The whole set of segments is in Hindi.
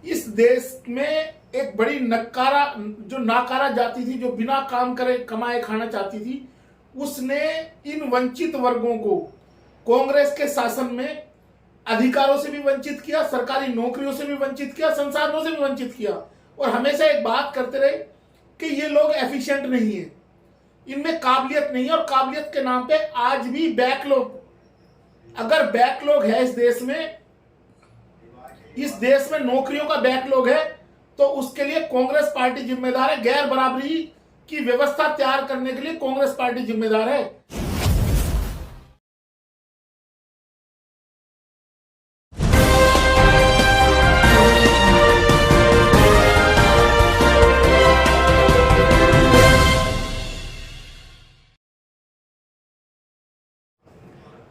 इस देश में एक बड़ी नाकारा जाति थी जो बिना काम करे कमाए खाना चाहती थी, उसने इन वंचित वर्गों को कांग्रेस के शासन में अधिकारों से भी वंचित किया, सरकारी नौकरियों से भी वंचित किया, संसाधनों से भी वंचित किया। और हमेशा एक बात करते रहे कि ये लोग एफिशिएंट नहीं है, इनमें काबिलियत नहीं है, और काबिलियत के नाम पे आज भी बैकलॉग, अगर बैकलॉग है इस देश में नौकरियों का बैकलॉग है, तो उसके लिए कांग्रेस पार्टी जिम्मेदार है। गैर बराबरी की व्यवस्था तैयार करने के लिए कांग्रेस पार्टी जिम्मेदार है।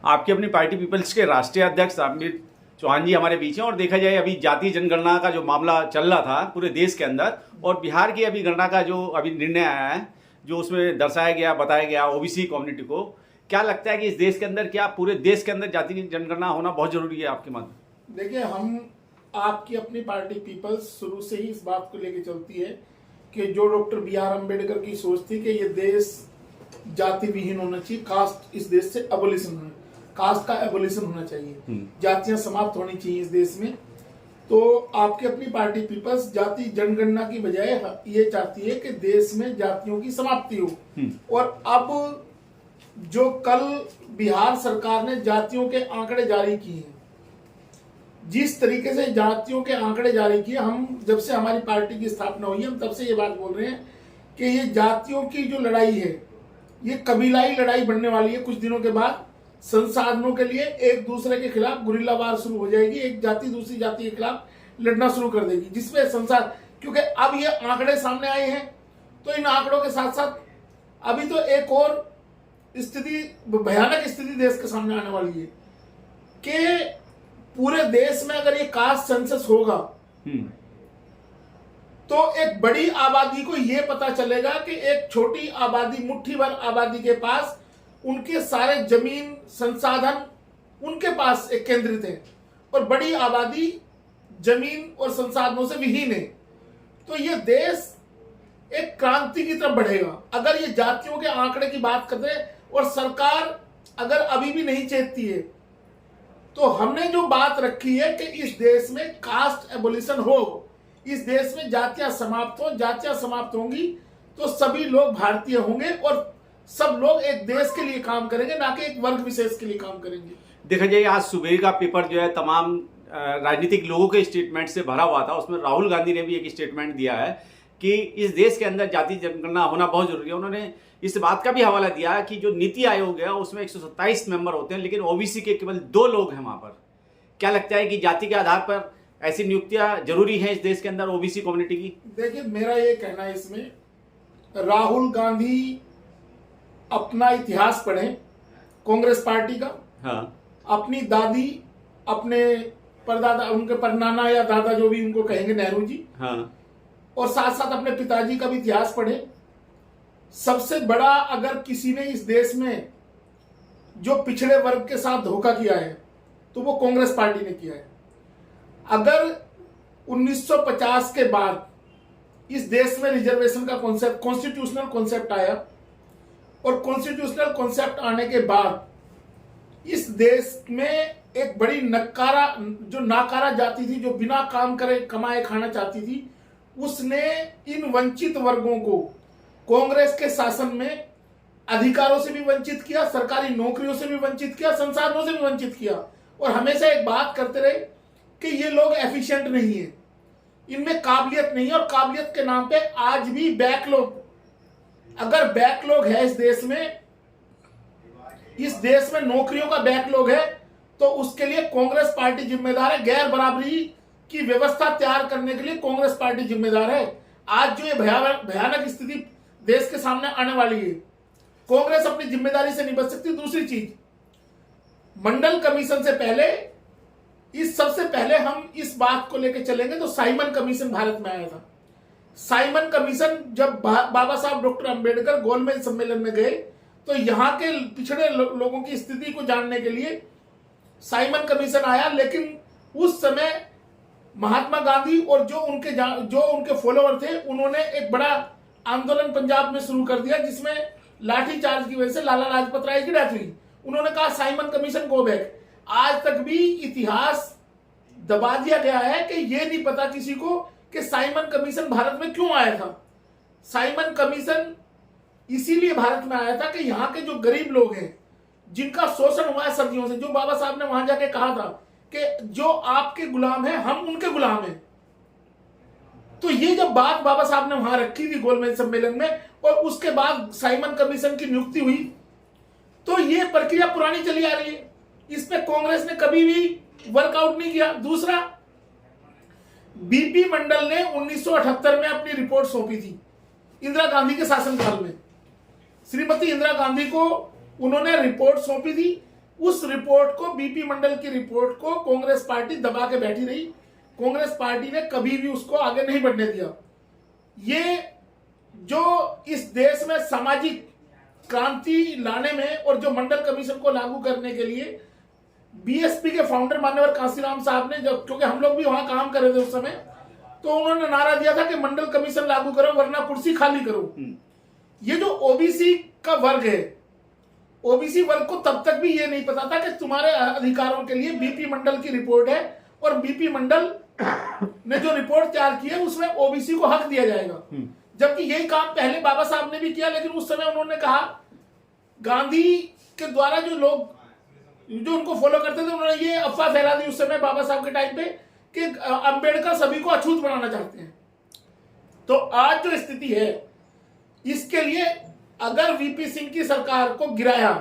आपकी अपनी पार्टी पीपल्स के राष्ट्रीय अध्यक्ष अमित चौहान जी हमारे बीच हैं। और देखा जाए अभी जातीय जनगणना का जो मामला चल रहा था पूरे देश के अंदर, और बिहार की अभी गणना का जो अभी निर्णय आया है, जो उसमें दर्शाया गया, बताया गया ओबीसी कम्युनिटी को, क्या लगता है कि इस देश के अंदर, क्या पूरे देश के अंदर जातीय जनगणना होना बहुत जरूरी है आपके मत? देखिए, हम आपकी अपनी पार्टी पीपल्स शुरू से ही इस बात को लेकर चलती है कि जो डॉक्टर बी.आर. अम्बेडकर की सोच थी कि ये देश जाति विहीन होना चाहिए, कास्ट इस देश से एबोलिशन होना, कास्ट का एबोलिशन होना चाहिए, जातियां समाप्त होनी चाहिए इस देश में। तो आपकी अपनी पार्टी पीपल्स जाति जनगणना की बजाय ये चाहती है कि देश में जातियों की समाप्ति हो। और अब जो कल बिहार सरकार ने जातियों के आंकड़े जारी किए हैं, जिस तरीके से जातियों के आंकड़े जारी किए, हम जब से हमारी पार्टी की स्थापना हुई हम तब से ये बात बोल रहे हैं कि ये जातियों की जो लड़ाई है ये कबीलाई लड़ाई बनने वाली है। कुछ दिनों के बाद संसाधनों के लिए एक दूसरे के खिलाफ गुरिल्ला वार शुरू हो जाएगी, एक जाति दूसरी जाति के खिलाफ लड़ना शुरू कर देगी, जिसमें क्योंकि अब ये आंकड़े सामने आए हैं, तो इन आंकड़ों के साथ साथ अभी तो एक और स्थिति, भयानक स्थिति देश के सामने आने वाली है कि पूरे देश में अगर ये कास्ट सेंसस होगा तो एक बड़ी आबादी को यह पता चलेगा कि एक छोटी आबादी, मुट्ठी भर आबादी के पास उनके सारे जमीन संसाधन उनके पास एक केंद्रित है, और बड़ी आबादी जमीन और संसाधनों से विहीन है। तो ये देश एक क्रांति की तरफ बढ़ेगा अगर ये जातियों के आंकड़े की बात करते हैं। और सरकार अगर अभी भी नहीं चेतती है, तो हमने जो बात रखी है कि इस देश में कास्ट एबोलिशन हो, इस देश में जातियां समाप्त हो, जातियां समाप्त होंगी तो सभी लोग भारतीय होंगे और सब लोग एक देश के लिए काम करेंगे, ना कि एक वर्ग विशेष के लिए काम करेंगे। देखा जाए आज सुबह का पेपर जो है तमाम राजनीतिक लोगों के स्टेटमेंट से भरा हुआ था। उसमें राहुल गांधी ने भी एक स्टेटमेंट दिया है कि इस देश के अंदर जातीय जनगणना होना बहुत जरूरी है। उन्होंने इस बात का भी हवाला दिया कि जो नीति आयोग है उसमें 127 मेंबर होते हैं, लेकिन ओबीसी के केवल 2 लोग हैं वहां पर। क्या लगता है कि जाति के आधार पर ऐसी नियुक्तियां जरूरी है इस देश के अंदर ओबीसी कम्युनिटी की? देखिए, मेरा ये कहना है इसमें, राहुल गांधी अपना इतिहास पढ़ें कांग्रेस पार्टी का। हाँ। अपनी दादी, अपने परदादा, उनके परनाना या दादा जो भी उनको कहेंगे, नेहरू जी। हाँ। और साथ साथ अपने पिताजी का भी इतिहास पढ़ें। सबसे बड़ा अगर किसी ने इस देश में जो पिछड़े वर्ग के साथ धोखा किया है तो वो कांग्रेस पार्टी ने किया है। अगर 1950 के बाद इस देश में रिजर्वेशन का कॉन्सेप्ट, कॉन्स्टिट्यूशनल कॉन्सेप्ट आया, और कॉन्स्टिट्यूशनल कॉन्सेप्ट आने के बाद इस देश में एक बड़ी नाकारा जाति थी जो बिना काम करे कमाए खाना चाहती थी, उसने इन वंचित वर्गों को कांग्रेस के शासन में अधिकारों से भी वंचित किया, सरकारी नौकरियों से भी वंचित किया, संसाधनों से भी वंचित किया। और हमेशा एक बात करते रहे कि ये लोग एफिशिएंट नहीं है, इनमें काबिलियत नहीं है, और काबिलियत के नाम पे आज भी बैकलॉग, अगर बैकलॉग है इस देश में नौकरियों का बैकलॉग है, तो उसके लिए कांग्रेस पार्टी जिम्मेदार है। गैर बराबरी की व्यवस्था तैयार करने के लिए कांग्रेस पार्टी जिम्मेदार है। आज जो ये भयानक स्थिति देश के सामने आने वाली है, कांग्रेस अपनी जिम्मेदारी से नहीं बच सकती। दूसरी चीज, मंडल कमीशन से पहले, सबसे पहले हम इस बात को लेकर चलेंगे तो साइमन कमीशन भारत में आया था। साइमन कमीशन जब बाबा साहब डॉक्टर अंबेडकर गोलमेज सम्मेलन में गए, तो यहां के पिछड़े लोगों की स्थिति को जानने के लिए साइमन कमीशन आया। लेकिन उस समय महात्मा गांधी और जो उनके फॉलोअर थे, उन्होंने एक बड़ा आंदोलन पंजाब में शुरू कर दिया, जिसमें लाठी चार्ज की वजह से लाला लाजपत राय की डेथ हुई। उन्होंने कहा साइमन कमीशन गो बैक। आज तक भी इतिहास दबा दिया गया है कि ये नहीं पता किसी को कि साइमन कमीशन भारत में क्यों आया था। साइमन कमीशन इसीलिए भारत में आया था कि यहाँ के जो गरीब लोग हैं, जिनका शोषण हुआ है सदियों से, जो बाबा साहब ने वहां जाके कहा था कि जो आपके गुलाम हैं हम उनके गुलाम हैं, तो ये जब बात बाबा साहब ने वहां रखी थी गोलमेज सम्मेलन में, और उसके बाद साइमन कमीशन की नियुक्ति हुई, तो ये प्रक्रिया पुरानी चली आ रही है। इस पे कांग्रेस ने कभी भी वर्कआउट नहीं किया। दूसरा, बीपी मंडल ने 1978 में अपनी रिपोर्ट सौंपी थी इंदिरा गांधी के शासनकाल में। श्रीमती इंदिरा गांधी को उन्होंने रिपोर्ट सौंपी थी। उस रिपोर्ट को, बीपी मंडल की रिपोर्ट को कांग्रेस पार्टी दबा के बैठी रही। कांग्रेस पार्टी ने कभी भी उसको आगे नहीं बढ़ने दिया। ये जो इस देश में सामाजिक क्रांति लाने में और जो मंडल कमीशन को लागू करने के लिए बीएसपी के फाउंडर मान्यवर कांसीराम साहब ने, जब क्योंकि हम लोग भी वहां काम कर रहे थे उस समय, तो उन्होंने नारा दिया था कि मंडल कमीशन लागू करो वरना कुर्सी खाली करो। ये जो ओबीसी का वर्ग है, ओबीसी वर्ग को तब तक भी ये नहीं पता था कि तुम्हारे अधिकारों के लिए बीपी मंडल की रिपोर्ट है, और बीपी मंडल ने जो रिपोर्ट तैयार की है उसमें ओबीसी को हक दिया जाएगा। जबकि यही काम पहले बाबा साहब ने भी किया, लेकिन उस समय उन्होंने कहा, गांधी के द्वारा जो लोग जो उनको फॉलो करते थे, उन्होंने ये अफवाह फैला दी उस समय बाबा साहब के टाइम पे कि अंबेडकर सभी को अछूत बनाना चाहते हैं। तो आज जो स्थिति है, इसके लिए अगर वीपी सिंह की सरकार को गिराया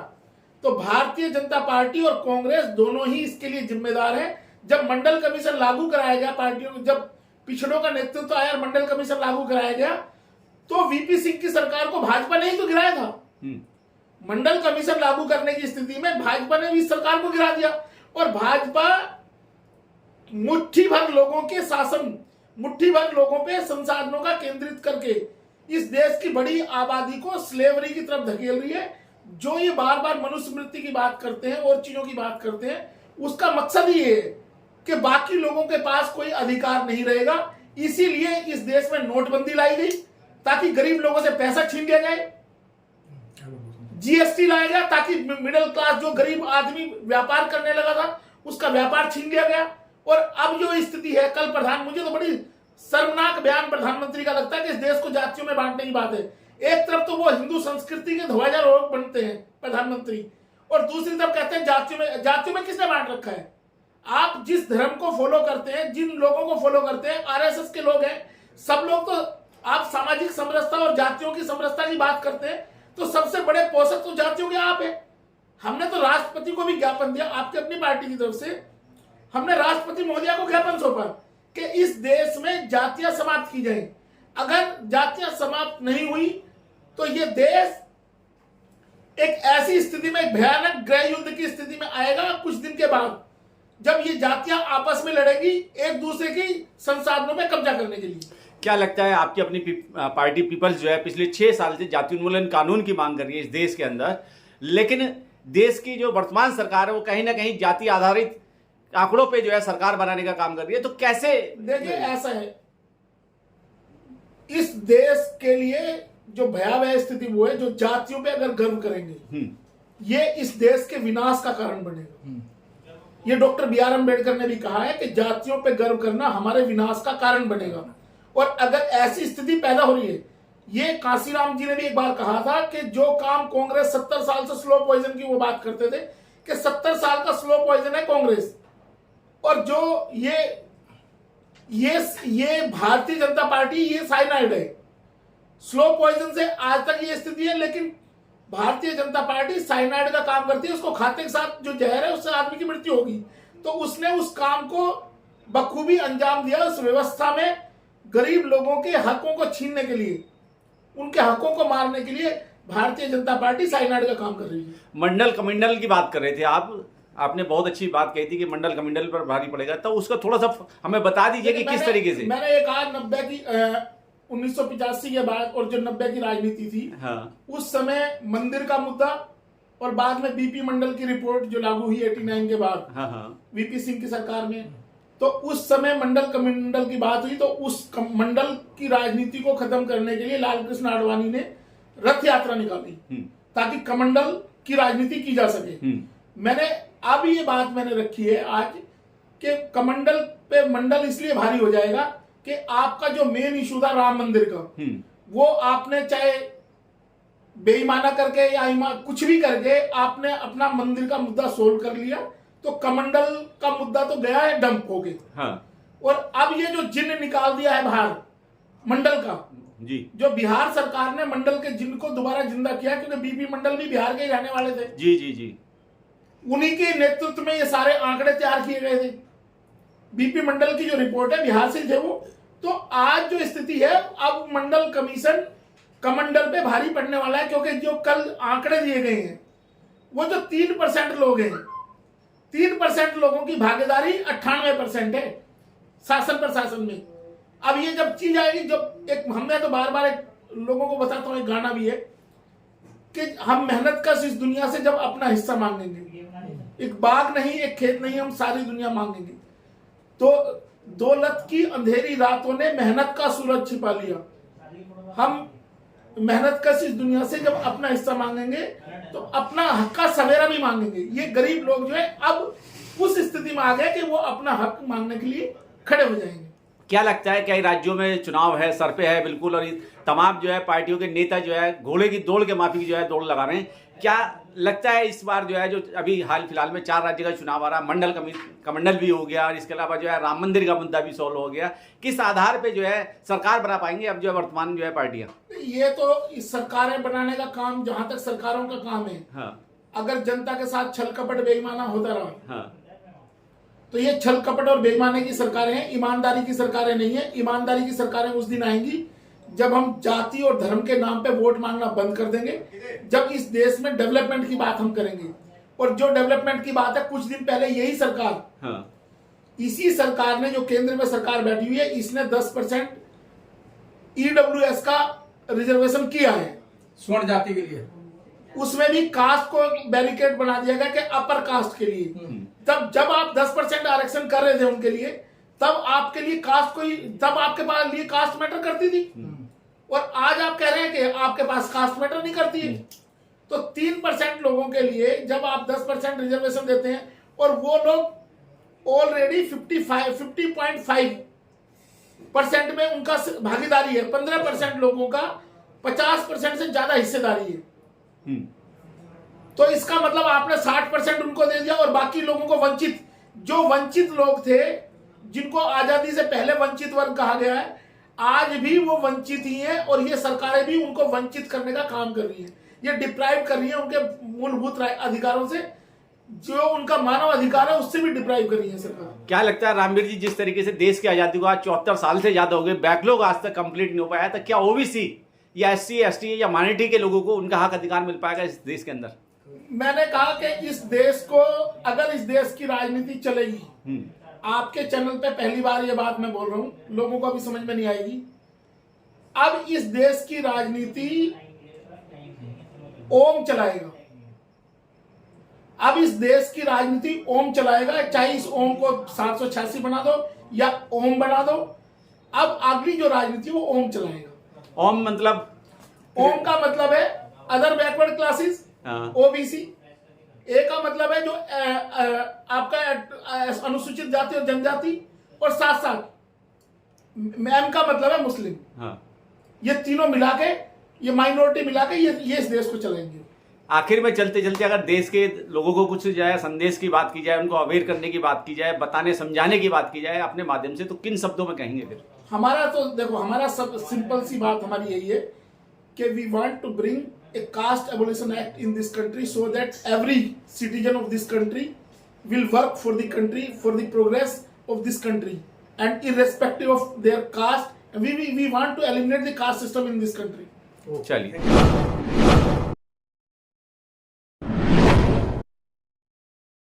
तो भारतीय जनता पार्टी और कांग्रेस दोनों ही इसके लिए जिम्मेदार है। जब मंडल कमीशन लागू कराया गया, पार्टियों जब पिछड़ों का नेतृत्व आया और मंडल कमीशन लागू कराया गया, तो वीपी सिंह की सरकार को भाजपा ने ही तो गिराया था। मंडल कमीशन लागू करने की स्थिति में भाजपा ने भी सरकार को गिरा दिया, और भाजपा मुट्ठी भर लोगों के शासन, मुट्ठी भर लोगों पे संसाधनों का केंद्रित करके इस देश की बड़ी आबादी को स्लेवरी की तरफ धकेल रही है। जो ये बार बार मनुस्मृति की बात करते हैं और चीजों की बात करते हैं, उसका मकसद ही है कि बाकी लोगों के पास कोई अधिकार नहीं रहेगा। इसीलिए इस देश में नोटबंदी लाई गई ताकि गरीब लोगों से पैसा छीन लिया जाए, जीएसटी लाया गया ताकि मिडिल क्लास जो गरीब आदमी व्यापार करने लगा था उसका व्यापार छीन लिया गया। और अब जो स्थिति है, कल मुझे तो बड़ी शर्मनाक बयान प्रधानमंत्री का लगता है कि इस देश को जातियों में बांटने की बात है। एक तरफ तो वो हिंदू संस्कृति के ध्वजारोहक बनते हैं प्रधानमंत्री, और दूसरी तरफ कहते हैं जातियों में किसने बांट रखा है। आप जिस धर्म को फॉलो करते हैं, जिन लोगों को फॉलो करते हैं, आरएसएस के लोग हैं, सब लोग, तो आप सामाजिक समरसता और जातियों की समरसता की बात करते हैं, तो सबसे बड़े पोषक तो जातियों के आप हैं। हमने तो राष्ट्रपति को भी ज्ञापन दिया, आपकी अपनी पार्टी की तरफ से हमने राष्ट्रपति महोदया को ज्ञापन सौंपा कि इस देश में जातियां समाप्त की जाए। अगर जातियां समाप्त नहीं हुई तो ये देश एक ऐसी स्थिति में, भयानक गृह युद्ध की स्थिति में आएगा कुछ दिन के बाद, जब ये जातियां आपस में लड़ेगी एक दूसरे की संसाधनों में कब्जा करने के लिए। क्या लगता है, आपकी अपनी पार्टी पीपल्स जो है पिछले 6 साल से जाति उन्मूलन कानून की मांग कर रही है इस देश के अंदर, लेकिन देश की जो वर्तमान सरकार है वो कहीं ना कहीं जाति आधारित आंकड़ों पे जो है सरकार बनाने का काम कर रही है, तो कैसे? देखिए, ऐसा है, इस देश के लिए जो भयावह स्थिति वो है, जो जातियों पे अगर गर्व करेंगे ये इस देश के विनाश का कारण बनेगा। ये डॉक्टर बी.आर. अम्बेडकर ने भी कहा है कि जातियों पे गर्व करना हमारे विनाश का कारण बनेगा। और अगर ऐसी स्थिति पैदा हो रही है, ये कांसीराम जी ने भी एक बार कहा था कि जो काम कांग्रेस 70 साल से स्लो पॉइजन की वो बात करते थे कि 70 साल का स्लो पॉइजन है कांग्रेस, और जो ये भारतीय जनता पार्टी ये साइनाइड है। स्लो पॉइजन से आज तक ये स्थिति है, लेकिन भारतीय जनता पार्टी साइनाइड का काम करती है। उसको खाते के साथ जो जहर है उससे आदमी की मृत्यु होगी, तो उसने उस काम को बखूबी अंजाम दिया। उस व्यवस्था में गरीब लोगों के हकों को छीनने के लिए, उनके हकों को मारने के लिए भारतीय जनता पार्टी साइनाइड का काम कर रही है। मंडल कमिंडल की बात कर रहे थे आपने बहुत अच्छी बात कही थी कि मंडल कमिंडल पर भारी पड़ेगा, तो उसका थोड़ा सा हमें बता दीजिए कि किस तरीके से। मैंने एक आज 1985 के बाद और जो 90 की राजनीति थी, हाँ, उस समय मंदिर का मुद्दा और बाद में बीपी मंडल की रिपोर्ट जो लागू हुई 89 के बाद, हाँ, वीपी सिंह की सरकार में, तो उस समय मंडल कमंडल की बात हुई, तो उस मंडल की राजनीति को खत्म करने के लिए लालकृष्ण आडवाणी ने रथ यात्रा निकाली ताकि कमंडल की राजनीति की जा सके। मैंने अब ये बात मैंने रखी है आज कि कमंडल पे मंडल इसलिए भारी हो जाएगा कि आपका जो मेन इशू था राम मंदिर का, वो आपने चाहे बेईमाना करके या कुछ भी करके आपने अपना मंदिर का मुद्दा सोल्व कर लिया, तो कमंडल का मुद्दा तो गया है, डंप हो गए। हाँ। और अब ये जो जिन्न निकाल दिया है बाहर मंडल का जी, जो बिहार सरकार ने मंडल के जिन्न को दोबारा जिंदा किया, क्योंकि बीपी मंडल भी बिहार के ही रहने वाले थे जी जी जी, उन्हीं के नेतृत्व में ये सारे आंकड़े तैयार किए गए थे। बीपी मंडल की जो रिपोर्ट है बिहार से थे वो। तो आज जो स्थिति है, अब मंडल कमीशन कमंडल पे भारी पड़ने वाला है, क्योंकि जो कल आंकड़े दिए गए हैं वो जो 3% लोग हैं, 3% लोगों की भागीदारी 98% है शासन प्रशासन में। अब ये जब चीज आएगी, जब एक हमने तो बार बार लोगों को बताता हूं, एक गाना भी है कि हम मेहनत कश इस दुनिया से जब अपना हिस्सा मांगेंगे, एक बाग नहीं एक खेत नहीं, हम सारी दुनिया मांगेंगे। तो दौलत की अंधेरी रातों ने मेहनत का सूरज छिपा लिया। हम मेहनत कश इस दुनिया से जब अपना हिस्सा मांगेंगे तो अपना हक का सवेरा भी मांगेंगे। ये गरीब लोग जो है अब उस स्थिति में आ गए कि वो अपना हक मांगने के लिए खड़े हो जाएंगे। क्या लगता है, कई राज्यों में चुनाव है, सर पे है बिल्कुल, और तमाम जो है पार्टियों के नेता जो है घोड़े की दौड़ के माफी जो है दौड़ लगा रहे हैं, क्या लगता है इस बार जो है, जो अभी हाल फिलहाल में 4 राज्य का चुनाव आ रहा है, मंडल कमंडल भी हो गया और इसके अलावा जो है राम मंदिर का मुद्दा भी सॉल्व हो गया, किस आधार पे जो है सरकार बना पाएंगे अब जो है वर्तमान जो है पार्टियां? ये तो इस सरकारें बनाने का काम जहां तक सरकारों का काम है, हाँ। अगर जनता के साथ छल कपट बेईमाना होता रहा, हाँ। तो ये छल कपट और बेईमाने की सरकारें हैं, ईमानदारी की सरकारें नहीं है। ईमानदारी की सरकारें उस दिन आएंगी जब हम जाति और धर्म के नाम पे वोट मांगना बंद कर देंगे, जब इस देश में डेवलपमेंट की बात हम करेंगे। और जो डेवलपमेंट की बात है, कुछ दिन पहले यही सरकार, हाँ। इसी सरकार ने, जो केंद्र में सरकार बैठी हुई है, इसने 10% EWS का रिजर्वेशन किया है स्वर्ण जाति के लिए। उसमें भी कास्ट को बैरिकेड बना दिया गया कि अपर कास्ट के लिए। तब जब आप 10% आरक्षण कर रहे थे उनके लिए, तब आपके लिए कास्ट कोई, तब आपके पास लिए कास्ट मैटर करती थी, और आज आप कह रहे हैं कि आपके पास कास्ट मैटर नहीं करती है। तो 3% लोगों के लिए जब आप 10% रिजर्वेशन देते हैं, और वो लोग ऑलरेडी 50.5% में उनका भागीदारी है, 15% लोगों का 50% से ज्यादा हिस्सेदारी है। तो इसका मतलब आपने 60% उनको दे दिया, और बाकी लोगों को वंचित, जो वंचित लोग थे, जिनको आजादी से पहले वंचित वर्ग कहा गया है, आज भी वो वंचित ही हैं, और ये सरकारें भी उनको वंचित करने का काम कर रही हैं। ये डिप्राइव कर रही है उनके मूलभूत अधिकारों से, जो उनका मानव अधिकार है उससे भी डिप्राइव कर रही है सरकार। क्या लगता है रामवीर जी, जिस तरीके से देश की आजादी को आज 74 साल से ज्यादा हो गए, बैकलॉग आज तक कंप्लीट नहीं हो पाया, तो क्या ओबीसी या SC ST या माइनॉरिटी के लोगों को उनका हक अधिकार मिल पाएगा इस देश के अंदर? मैंने कहा कि इस देश को, अगर इस देश की राजनीति चलेगी, आपके चैनल पे पहली बार ये बात मैं बोल रहा हूं, लोगों को अभी समझ में नहीं आएगी। अब इस देश की राजनीति ओम चलाएगा। अब इस देश की राजनीति ओम चलाएगा, चाहे इस ओम को 786 बना दो या ओम बना दो। अब अगली जो राजनीति वो ओम चलाएगा। ओम मतलब, ओम का मतलब है अदर बैकवर्ड क्लासेस, OBC। ए का मतलब है जो आपका अनुसूचित जाति और जनजाति, और साथ साथ एम का मतलब है मुस्लिम। हाँ। ये तीनों मिला के, ये माइनॉरिटी मिला के ये इस देश को चलाएंगे। आखिर में चलते चलते अगर देश के लोगों को कुछ जो है संदेश की बात की जाए, उनको अवेयर करने की बात की जाए, बताने समझाने की बात की जाए अपने माध्यम से, तो किन शब्दों में कहेंगे फिर? हमारा तो देखो, हमारा सब सिंपल सी बात हमारी यही है कि we want to bring a caste abolition act in this country, so that every citizen of this country will work for the country, for the progress of this country, and irrespective of their caste, we want to eliminate the caste system in this country. चलिए।